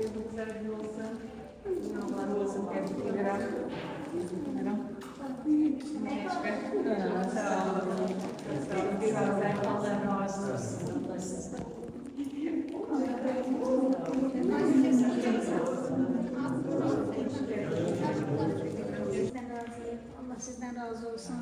Yıldızlar olsun. Yollar olsun. Tebrik ederim. Sağ olun. Allah razı olsun. Allah sizden. Allah sizden razı olsun.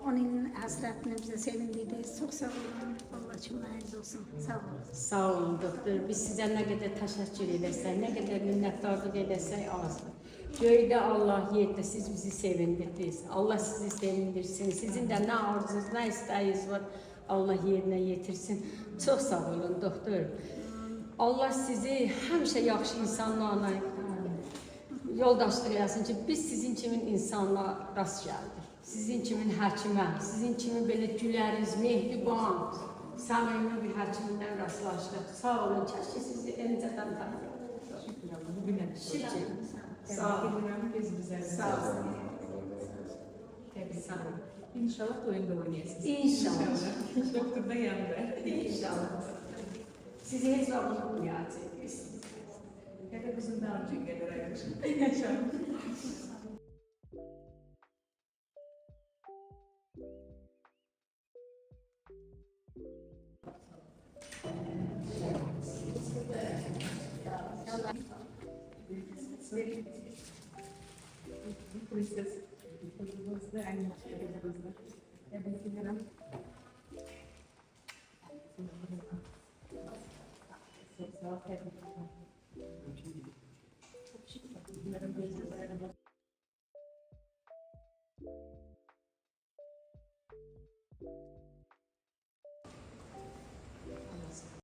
Onun hasretini bize sevindirdiniz. Çok sağ olun. Allah cümleniz olsun. Sağ olun. Sağ olun doktor. Biz sizə nə qədər təşəkkür eləsək, nə qədər minnətdarlıq eləsək azdır. Göydə Allah, yerdə siz bizi sevindirdiniz. Allah sizi sevindirsin. Sizin də nə arzunuz, nə istəyiniz var, Allah yerinə yetirsin. Çox sağ olun doktor. Allah sizi həmişə yaxşı insanlarla yoldaşlıq eləsin ki, biz sizin kimi insanlara rast gəldik. Sizin kimi həkimə, sizin kimi belə güləriz, mehriban, səmimi bir həkimdən rastlaşdıq. Sağ olun, kəşke sizi öncədən tanıyaq. Şükür. Sağ olun. Biz bize. Sağ olun. Tebrik Sağ olun. İnşallah oyunda oynayasınız. İnşallah. Doktor da yandı. İnşallah. Sizi heç vaxt unutmayacağıq. Ya da bizim daha önce gelir. İnşallah. Princess. Hızlı, aynı şekilde hızlı. Tebrik ederim. Sağ ol, tebrik ederim.